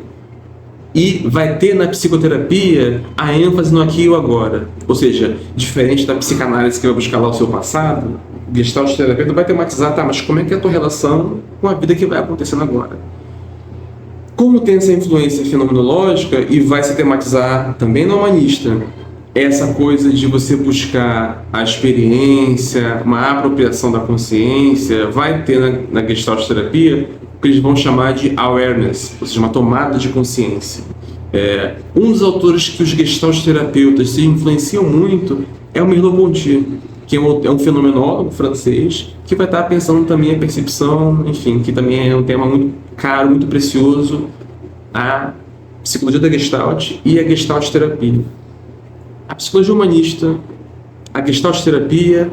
e vai ter na psicoterapia a ênfase no aqui e o agora. Ou seja, diferente da psicanálise que vai buscar lá o seu passado, o Gestalt terapeuta vai tematizar, mas como é que é a tua relação com a vida que vai acontecendo agora? Como tem essa influência fenomenológica e vai se tematizar também no humanista, essa coisa de você buscar a experiência, uma apropriação da consciência, vai ter na Gestalt terapia o que eles vão chamar de awareness, ou seja, uma tomada de consciência. Um dos autores que os Gestalt terapeutas se influenciam muito é o Merleau-Ponty, que é um fenomenólogo francês, que vai estar pensando também a percepção, enfim, que também é um tema muito caro, muito precioso, a psicologia da Gestalt e a Gestalt terapia. A psicologia humanista, a Gestalt terapia,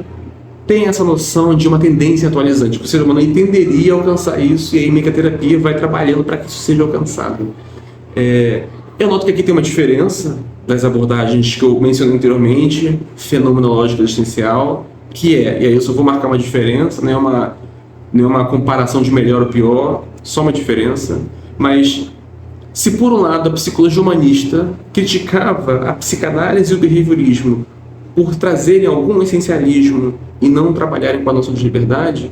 tem essa noção de uma tendência atualizante, que o ser humano entenderia alcançar isso, e aí a terapia vai trabalhando para que isso seja alcançado. Eu noto que aqui tem uma diferença das abordagens que eu mencionei anteriormente, fenomenológica existencial, que e aí eu só vou marcar uma diferença, não é uma comparação de melhor ou pior, só uma diferença, mas Se por um lado a psicologia humanista criticava a psicanálise e o behaviorismo por trazerem algum essencialismo e não trabalharem com a noção de liberdade,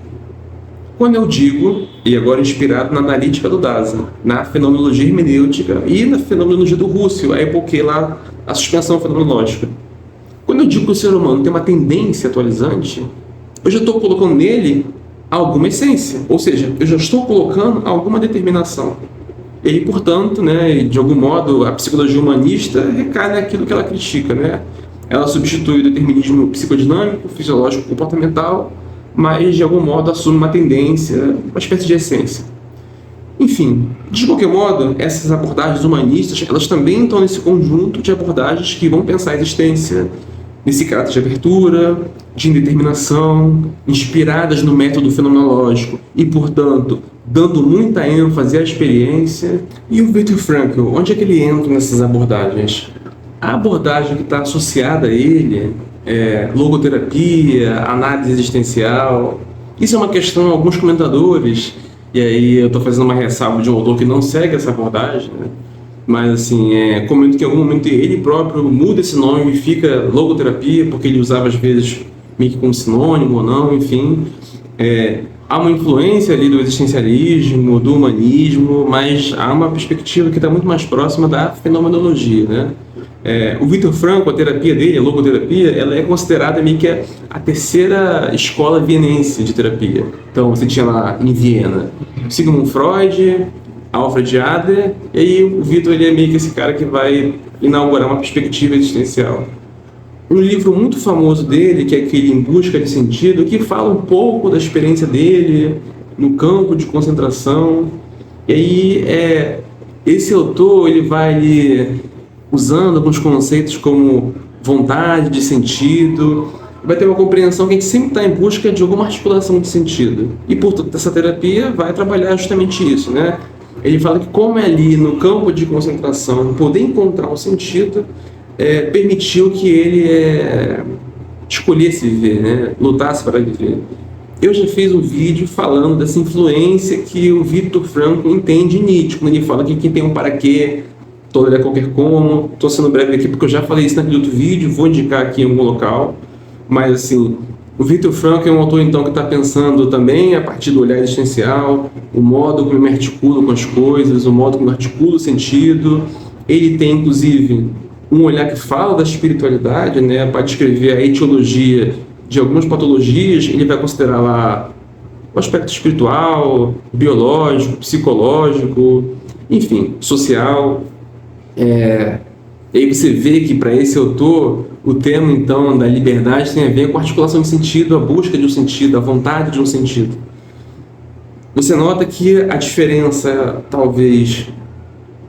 quando eu digo, e agora inspirado na analítica do Dasein, na fenomenologia hermenêutica e na fenomenologia do Husserl, a epoquei lá a suspensão fenomenológica. Quando eu digo que o ser humano tem uma tendência atualizante, eu já estou colocando nele alguma essência, ou seja, eu já estou colocando alguma determinação. E, portanto, de algum modo, a psicologia humanista recai naquilo que ela critica. Ela substitui o determinismo psicodinâmico, fisiológico, comportamental, mas, de algum modo, assume uma tendência, uma espécie de essência. Enfim, de qualquer modo, essas abordagens humanistas, elas também estão nesse conjunto de abordagens que vão pensar a existência nesse caráter de abertura, de indeterminação, inspiradas no método fenomenológico e, portanto, dando muita ênfase à experiência. E o Viktor Frankl, onde é que ele entra nessas abordagens? A abordagem que está associada a ele é logoterapia, análise existencial. Isso é uma questão, alguns comentadores, e aí eu estou fazendo uma ressalva de um autor que não segue essa abordagem, mas assim, comento que em algum momento ele próprio muda esse nome e fica logoterapia, porque ele usava às vezes meio que como sinônimo ou não, enfim. Há uma influência ali do existencialismo, do humanismo, mas há uma perspectiva que está muito mais próxima da fenomenologia, O Viktor Frankl, a terapia dele, a logoterapia, ela é considerada meio que a terceira escola vienense de terapia. Então, você tinha lá em Viena Sigmund Freud, Alfred Adler, e aí o Viktor ele é meio que esse cara que vai inaugurar uma perspectiva existencial. Um livro muito famoso dele, que é aquele Em Busca de Sentido, que fala um pouco da experiência dele no campo de concentração. E aí, esse autor ele vai ali usando alguns conceitos como vontade de sentido, vai ter uma compreensão que a gente sempre está em busca de alguma articulação de sentido. E, portanto, essa terapia vai trabalhar justamente isso, Ele fala que como é ali no campo de concentração, poder encontrar um sentido, permitiu que ele escolhesse viver, lutasse para viver. Eu já fiz um vídeo falando dessa influência que o Viktor Frankl entende em Nietzsche, quando ele fala que quem tem um para quê, tolera qualquer como. Estou sendo breve aqui porque eu já falei isso naquele outro vídeo, vou indicar aqui em algum local. Mas assim, o Viktor Frankl é um autor então que está pensando também a partir do olhar existencial, o modo como eu me articulo com as coisas, o modo como eu articulo o sentido. Ele tem inclusive um olhar que fala da espiritualidade, para descrever a etiologia de algumas patologias. Ele vai considerar lá o aspecto espiritual, biológico, psicológico, enfim, social. E aí você vê que para esse autor o tema então da liberdade tem a ver com a articulação de sentido, a busca de um sentido, a vontade de um sentido. Você nota que a diferença, talvez,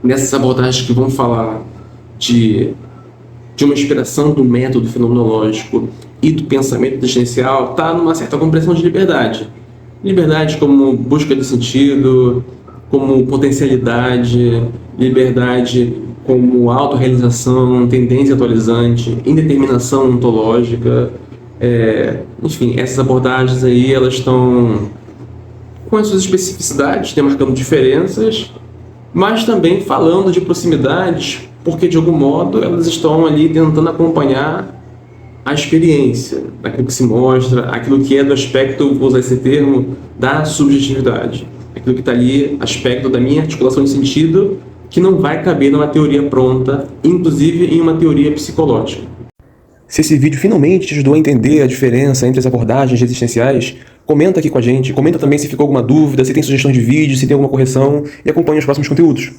nessas abordagens que vão falar de uma inspiração do método fenomenológico e do pensamento existencial, está numa certa compreensão de liberdade. Liberdade como busca de sentido, como potencialidade, liberdade como autorrealização, tendência atualizante, indeterminação ontológica. Enfim, essas abordagens aí, elas estão com as suas especificidades, demarcando diferenças, mas também falando de proximidades, porque de algum modo elas estão ali tentando acompanhar a experiência, aquilo que se mostra, aquilo que é do aspecto, vou usar esse termo, da subjetividade. Aquilo que está ali, aspecto da minha articulação de sentido, que não vai caber numa teoria pronta, inclusive em uma teoria psicológica. Se esse vídeo finalmente te ajudou a entender a diferença entre as abordagens existenciais, comenta aqui com a gente, comenta também se ficou alguma dúvida, se tem sugestão de vídeo, se tem alguma correção, e acompanhe os próximos conteúdos.